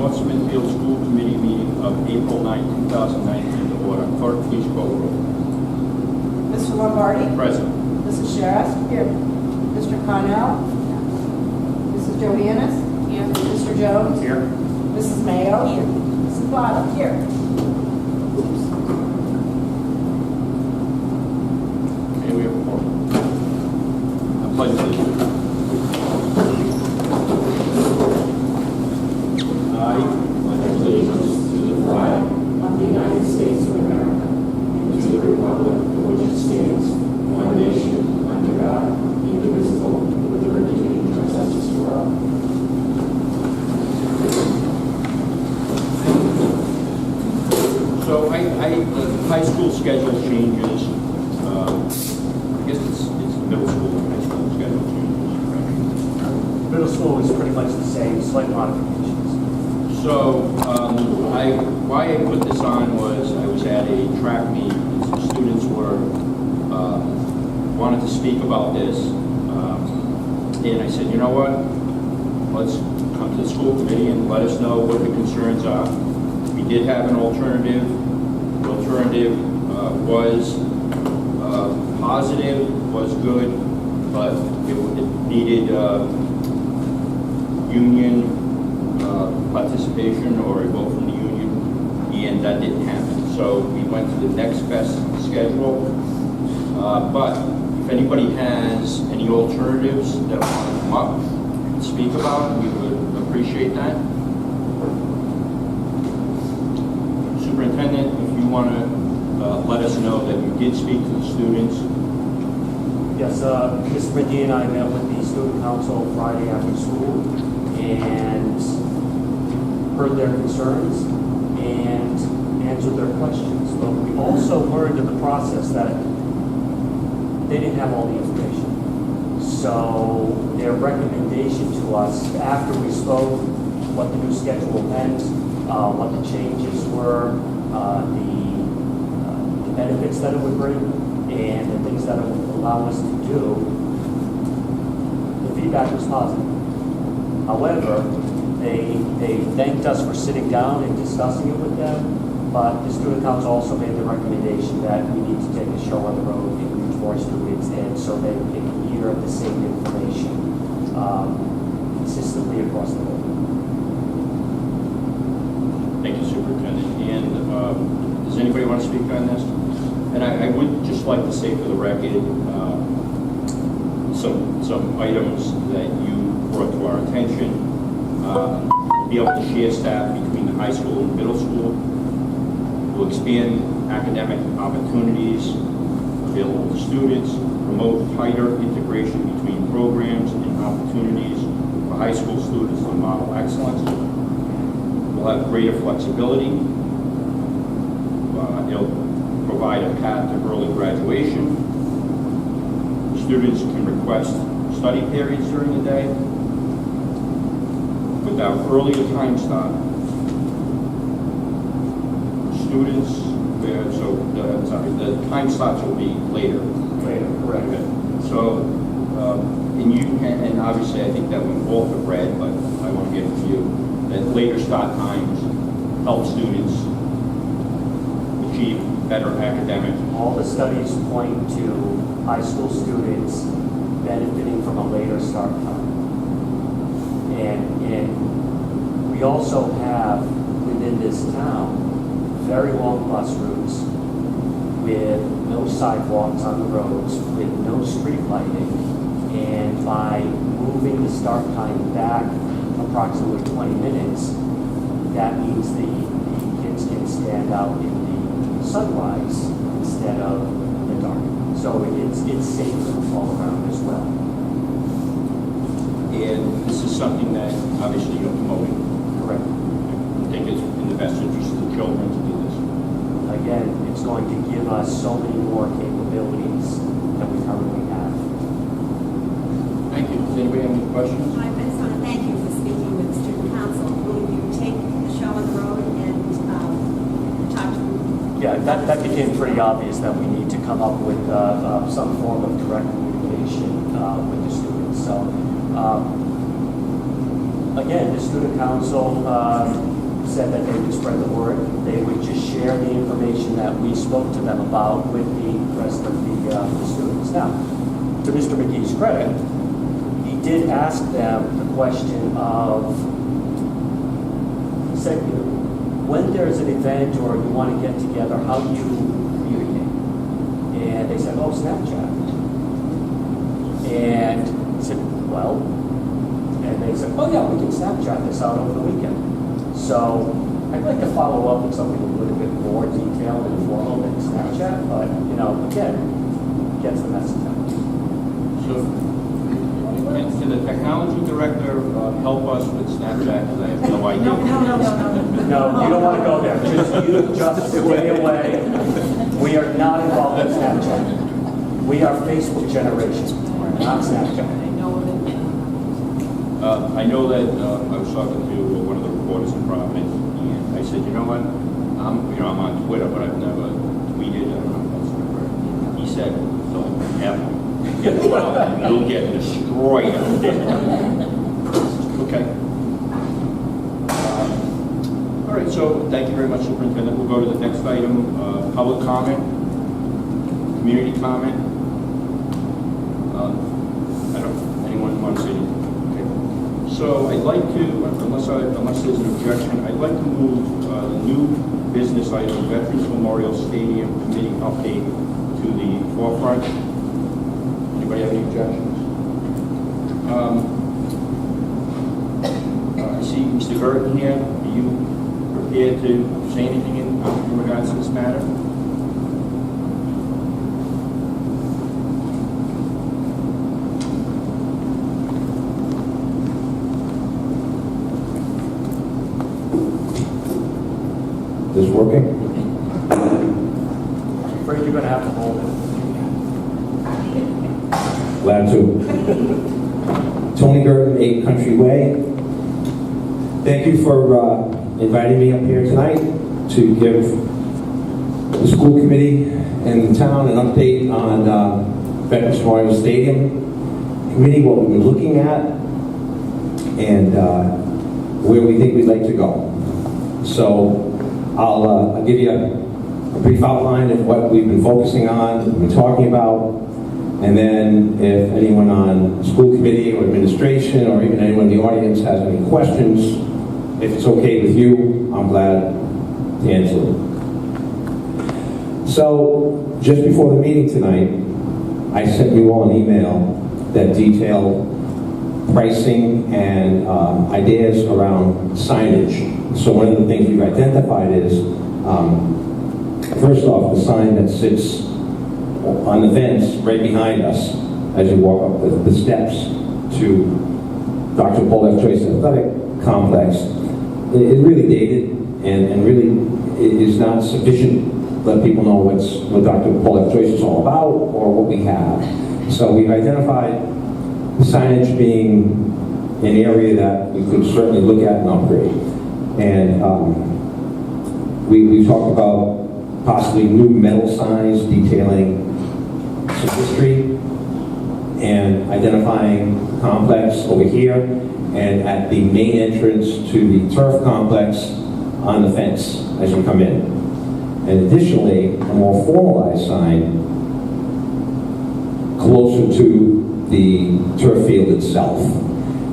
North Smithfield School Committee meeting of April 9, 2019 to order. Clerk, please call the roll. Mr. Lombardi? Present. Mrs. Sherrill? Here. Mr. Connell? Mrs. Johannes? Here. Mr. Jones? Here. Mrs. Mayo? Here. Mrs. Bottom? Here. Okay, we have a quorum. I pledge allegiance. I pledge allegiance to the flag of the United States of America and to the republic for which it stands, one nation, under God, indivisible, with liberty and justice for all. So the high school schedule changes. I guess it's the middle school and high school schedule changes, right? Middle school is pretty much the same, slight modifications. So why I put this on was I was at a track meet and some students wanted to speak about this. And I said, you know what? Let's come to the school committee and let us know what the concerns are. We did have an alternative. The alternative was positive, was good, but it needed union participation or a vote from the union, and that didn't happen. So we went to the next best schedule. But if anybody has any alternatives that want to come up and speak about, we would appreciate that. Superintendent, if you want to let us know that you did speak to the students. Yes, Ms. Medina and I met with the student council Friday after school and heard their concerns and answered their questions. But we also learned in the process that they didn't have all the information. So their recommendation to us after we spoke, what the new schedule meant, what the changes were, the benefits that it would bring, and the things that it would allow us to do, the feedback was positive. However, they thanked us for sitting down and discussing it with them, but the student council also made the recommendation that we need to take a show on the road and reach more students, and so they can hear the same information consistently across the board. Thank you, Superintendent. And does anybody want to speak on this? And I would just like to say for the record, some items that you brought to our attention. Be able to share staff between the high school and middle school. We'll expand academic opportunities available to students, promote tighter integration between programs and opportunities for high school students to model excellence. We'll have greater flexibility. It'll provide a path to early graduation. Students can request study periods during the day without earlier time stop. Students, the time slots will be later. Later, correct. Okay. So, and obviously I think that we both have read, but I want to get it to you, that later start times help students achieve better academics. All the studies point to high school students benefiting from a later start time. And we also have within this town very long bus routes with no sidewalks on the roads, with no street lighting. And by moving the start time back approximately 20 minutes, that means the kids can stand out in the sunrise instead of the dark. So it's safer all around as well. And this is something that obviously you're promoting. Correct. I think it's in the best interest of the children to do this. Again, it's going to give us so many more capabilities than we currently have. Thank you. Does anybody have any questions? I just want to thank you for speaking with the student council. Will you take the show on the road and talk to them? Yeah, that became pretty obvious that we need to come up with some form of direct communication with the students. So, again, the student council said that they would spread the word. They would just share the information that we spoke to them about with the rest of the students. Now, to Mr. McGee's credit, he did ask them the question of, he said, when there's an event or you want to get together, how do you communicate? And they said, oh, Snapchat. And he said, well, and they said, oh yeah, we can Snapchat this out over the weekend. So I'd like to follow up with something a little bit more detailed and formal than Snapchat, but, again, gets the message out. So, can the technology director help us with Snapchat? Because I have no idea. No. No, you don't want to go there. Just stay away. We are not involved in Snapchat. We are Facebook generation, not Snapchat. I know that I was talking to one of the reporters in Providence, and I said, you know what? I'm on Twitter, but I've never tweeted. I don't know if that's right. He said, don't ever get involved, and you'll get destroyed out there. Okay. All right. So thank you very much, Superintendent. We'll go to the next item: public comment, community comment. I don't. Anyone want to say anything? So I'd like to, unless there's an objection, I'd like to move the new business item, Veterans Memorial Stadium Committee update, to the forefront. Anybody have any objections? I see Mr. Burton here. Are you prepared to say anything in regards to this matter? Is this working? I'm afraid you're going to have to hold it. Glad to. Tony Burton, 8 Country Way. Thank you for inviting me up here tonight to give the school committee and the town an update on Veterans Memorial Stadium Committee, what we've been looking at, and where we think we'd like to go. So I'll give you a brief outline of what we've been focusing on, what we've been talking about, and then if anyone on school committee or administration or even anyone in the audience has any questions, if it's okay with you, I'm glad to answer them. So just before the meeting tonight, I sent you all an email that detailed pricing and ideas around signage. So one of the things we've identified is, first off, the sign that sits on the fence right behind us as you walk up the steps to Dr. Paul F. Joyce Athletic Complex. It's really dated and really is not sufficient to let people know what Dr. Paul F. Joyce is all about or what we have. So we've identified signage being an area that we could certainly look at and upgrade. And we talked about possibly new metal signs detailing some history and identifying the complex over here and at the main entrance to the turf complex on the fence as you come in. And additionally, a more formalized sign closer to the turf field itself.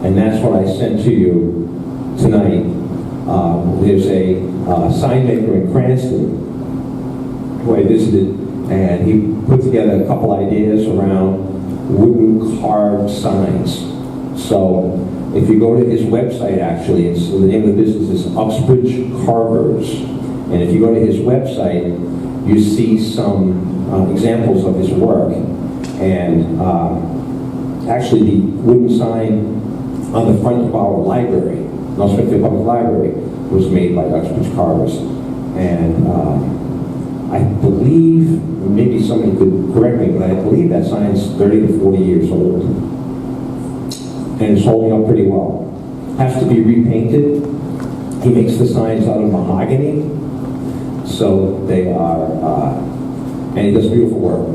And that's what I sent to you tonight. There's a sign maker in Cranston who I visited, and he put together a couple ideas around wooden carved signs. So if you go to his website, actually, the name of the business is Uxbridge Carvers. And if you go to his website, you see some examples of his work. And actually, the wooden sign on the front of our library, North Smithfield Public Library, was made by Uxbridge Carvers. And I believe, maybe somebody could correct me, but I believe that sign's 30 to 40 years old. And it's holding up pretty well. Has to be repainted. He makes the signs out of mahogany. So they are, and he does beautiful work.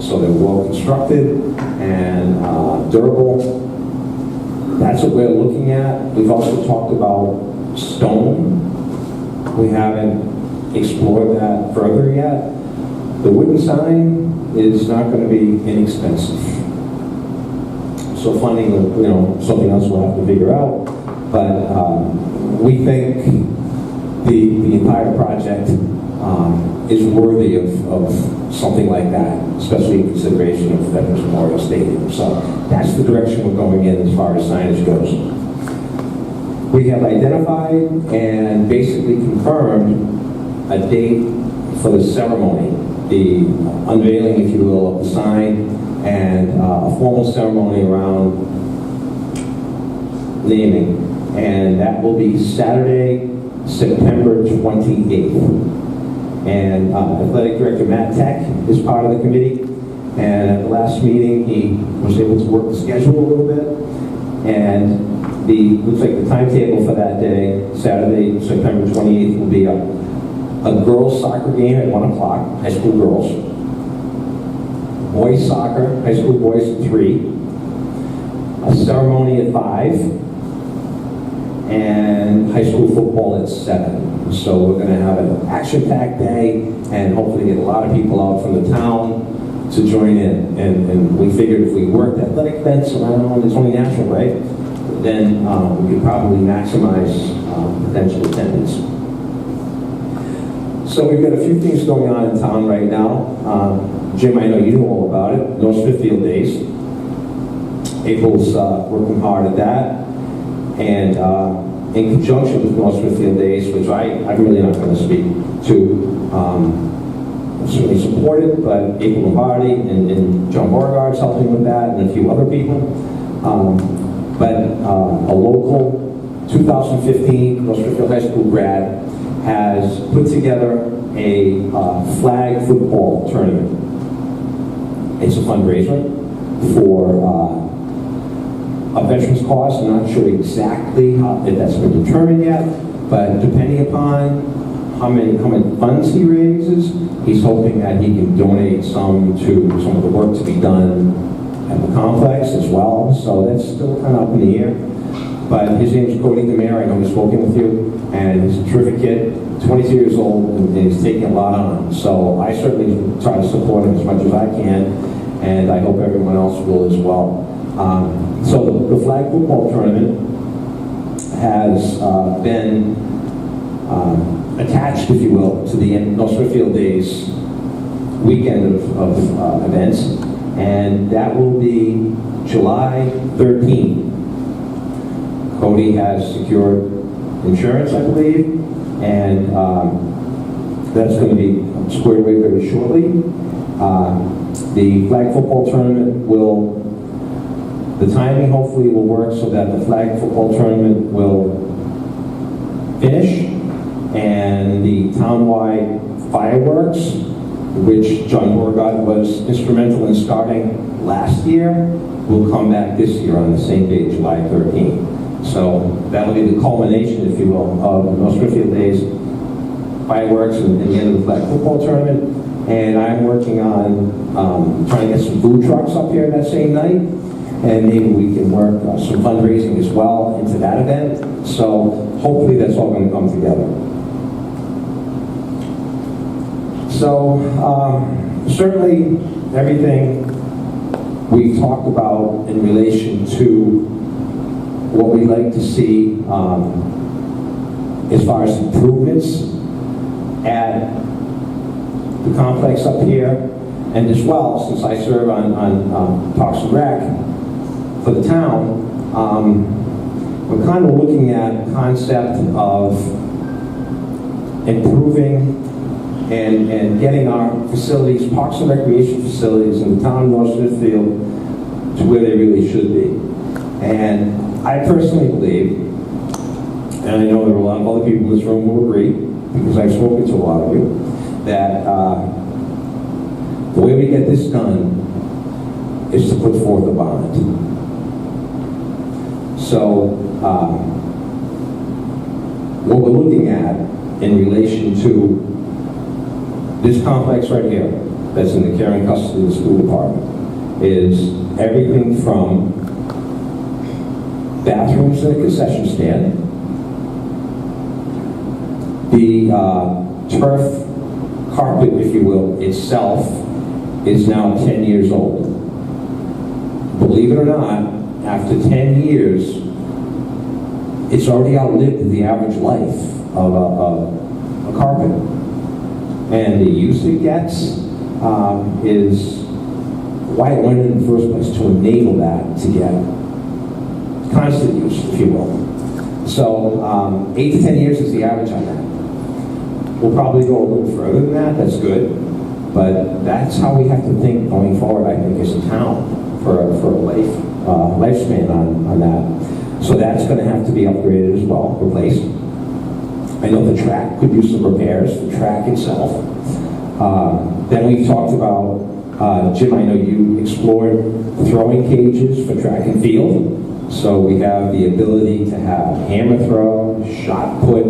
So they're well constructed and durable. That's what we're looking at. We've also talked about stone We haven't explored that further yet. The wooden sign is not going to be inexpensive. So funding, something else we'll have to figure out. But we think the entire project is worthy of something like that, especially in consideration of Veterans Memorial Stadium. So that's the direction we're going in as far as signage goes. We have identified and basically confirmed a date for the ceremony, the unveiling, if you will, of the sign, and a formal ceremony around naming. And that will be Saturday, September 28th. And Athletic Director Matt Tech is part of the committee. And at the last meeting, he was able to work the schedule a little bit. And looks like the timetable for that day, Saturday, September 28th, will be a girls' soccer game at 1 o'clock, high school girls. Boys soccer, high school boys at 3. A ceremony at 5. And high school football at 7. So we're going to have an action-packed day and hopefully get a lot of people out from the town to join in. And we figured if we worked athletic events around, it's only natural, right? Then we could probably maximize potential attendance. So we've got a few things going on in town right now. Jim, I know you know all about it. North Smithfield Days. April's working hard at that. And in conjunction with North Smithfield Days, which I'm really not going to speak to, certainly support it, but April Lombardi and John Beauregard's helping with that, and a few other people. But a local 2015 North Smithfield High School grad has put together a flag football tournament. It's a fundraiser for a veterans cause. I'm not sure exactly if that's been determined yet, but depending upon how many funds he raises, he's hoping that he can donate some to some of the work to be done at the complex as well. So that's still kind of up in the air. But his name is Cody DeMare. I know he's spoken with you, and he's a terrific kid, 22 years old, and he's taking a lot on. So I certainly try to support him as much as I can, and I hope everyone else will as well. So the flag football tournament has been attached, if you will, to the North Smithfield Days weekend of events, and that will be July 13th. Cody has secured insurance, I believe, and that's going to be squared away very shortly. The flag football tournament the timing hopefully will work so that the flag football tournament will finish, and the townwide fireworks, which John Beauregard was instrumental in starting last year, will come back this year on the same date, July 13th. So that'll be the culmination, if you will, of the North Smithfield Days fireworks and the end of the flag football tournament. And I'm working on trying to get some food trucks up here that same night, and maybe we can work some fundraising as well into that event. So hopefully that's all going to come together. So certainly everything we've talked about in relation to what we'd like to see as far as improvements at the complex up here, and as well, since I serve on Parks and Rec for the town, we're kind of looking at the concept of improving and getting our facilities, parks and recreation facilities in the town of North Smithfield to where they really should be. And I personally believe, and I know there are a lot of other people in this room who agree, because I've spoken to a lot of you, that the way we get this done is to put forth a bond. So what we're looking at in relation to this complex right here, that's in the care and custody of the school department, is everything from bathrooms and a concession stand, the The turf carpet, if you will, itself is now 10 years old. Believe it or not, after 10 years, it's already outlived the average life of a carpet. And the use it gets is why it went in the first place, to enable that to get constant use, if you will. So 8 to 10 years is the average on that. We'll probably go a little further than that, that's good. But that's how we have to think going forward, I think, as a town for a lifespan on that. So that's going to have to be upgraded as well, replaced. I know the track could use some repairs, the track itself. Then we've talked about, Jim, I know you explored throwing cages for track and field. So we have the ability to have hammer throw, shot put,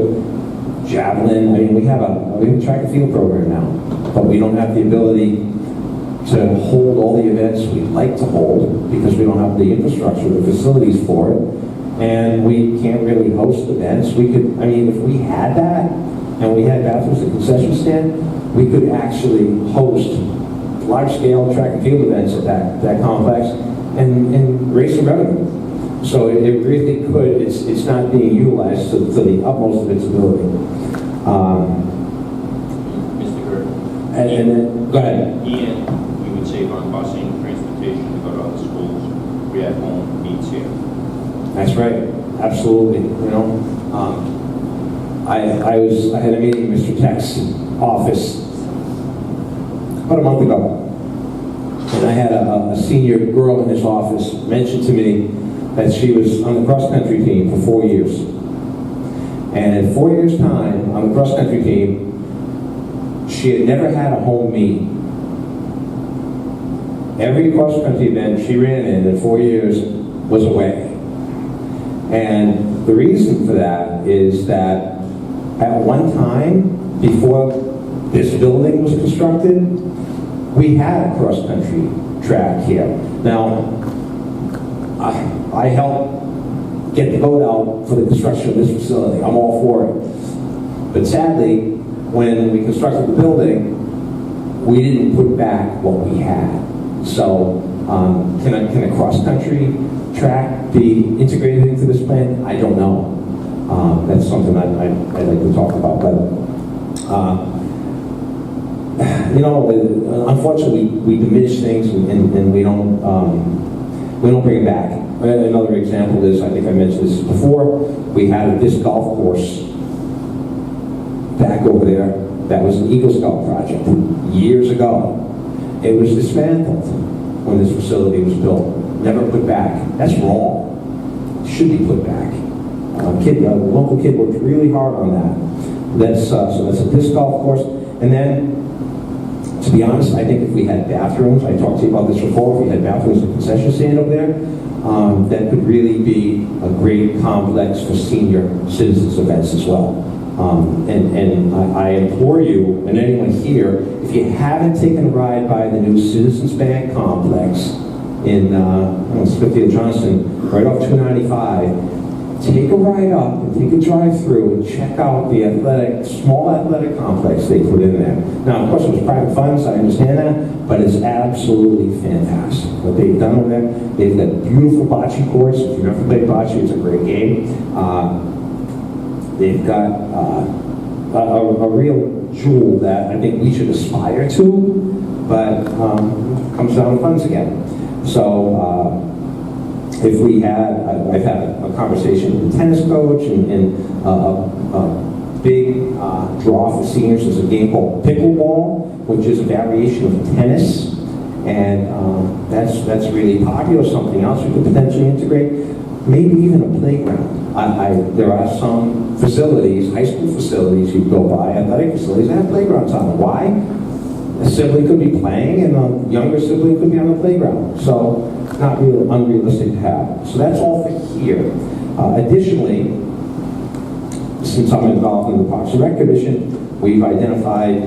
javelin. I mean, we have a track and field program now, but we don't have the ability to hold all the events we'd like to hold because we don't have the infrastructure, the facilities for it, and we can't really host events. We could, I mean, if we had that and we had bathrooms and concession stand, we could actually host large-scale track and field events at that complex and raise some revenue. So it really could. It's not being utilized to the utmost of its ability. Mr. Gert. And then, go ahead. And we would save on busing, transportation to go to other schools. We have home needs here. That's right. Absolutely. You know, I had a meeting in Mr. Tech's office about a month ago, and I had a senior girl in his office mention to me that she was on the cross-country team for 4 years. And in 4 years' time, on the cross-country team, she had never had a home meet. Every cross-country event she ran in 4 years was away. And the reason for that is that at one time, before this building was constructed, we had a cross-country track here. Now, I helped get the vote out for the construction of this facility. I'm all for it. But sadly, when we constructed the building, we didn't put back what we had. So can a cross-country track be integrated into this plan? I don't know. That's something I'd like to talk about. But you know, unfortunately, we diminish things and we don't bring it back. Another example is, I think I mentioned this before, we had a disc golf course back over there that was an Eagle Scout project years ago. It was dismantled when this facility was built, never put back. That's wrong. It should be put back. A local kid worked really hard on that. So that's a disc golf course. And then, to be honest, I think if we had bathrooms, I talked to you about this before, if we had bathrooms and concession stand over there, that could really be a great complex for senior citizens events as well. And I implore you, and anyone here, if you haven't taken a ride by the new Citizens Bank complex in Smithfield Johnson, right off 295, take a ride up and take a drive through and check out the small athletic complex they put in there. Now, of course, it was private funds, I understand that, but it's absolutely fantastic what they've done with them. They've got beautiful bocce courts. If you've never played bocce, it's a great game. They've got a real jewel that I think we should aspire to, but comes down to funds again. So, if we had, I've had a conversation with the tennis coach and a big draw for seniors is a game called pickleball, which is a variation of tennis, and that's really popular. Something else we could potentially integrate, maybe even a playground. There are some facilities, high school facilities you go by, athletic facilities that have playgrounds on them. Why? A sibling could be playing and a younger sibling could be on the playground. So not really unrealistic to have. So that's all for here. Additionally, since I'm involved in the Parks and Rec Commission, we've identified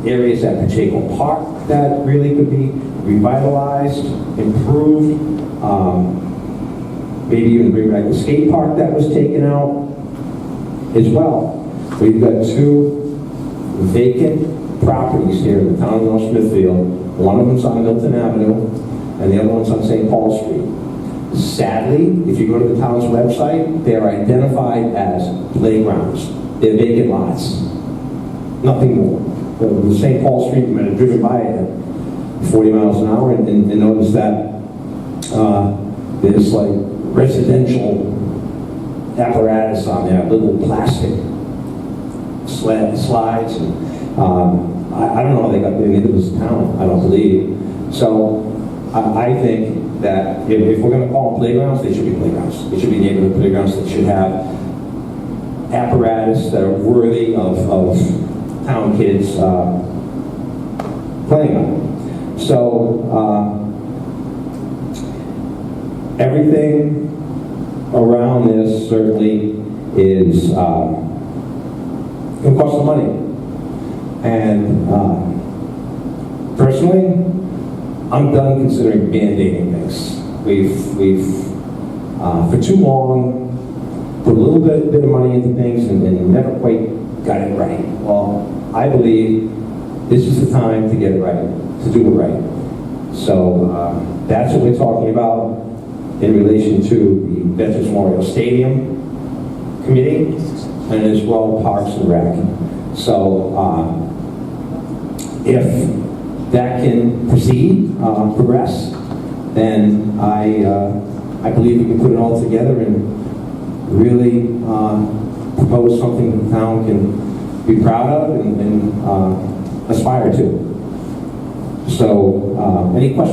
areas at Pacheco Park that really could be revitalized, improved, maybe even bring back the skate park that was taken out as well. We've got 2 vacant properties here in the town of North Smithfield. One of them's on Milton Avenue, and the other one's on St. Paul Street. Sadly, if you go to the town's website, they are identified as playgrounds. They're vacant lots. Nothing more. The St. Paul Street, you might have driven by it at 40 miles an hour and noticed that there's like residential apparatus on there, little plastic slides. And, I don't know how they got into this town, I don't believe. So I think that if we're going to call them playgrounds, they should be playgrounds. They should be neighborhood playgrounds that should have apparatus that are worthy of town kids playing on. So everything around this certainly is going to cost some money. And personally, I'm done considering band-aiding things. We've for too long, put a little bit of money into things and never quite got it right. Well, I believe this is the time to get it right, to do it right. So that's what we're talking about in relation to the Veterans Memorial Stadium Committee and as well Parks and Rec. So if that can proceed, progress, then I believe we can put it all together and really propose something the town can be proud of and aspire to. So, any questions?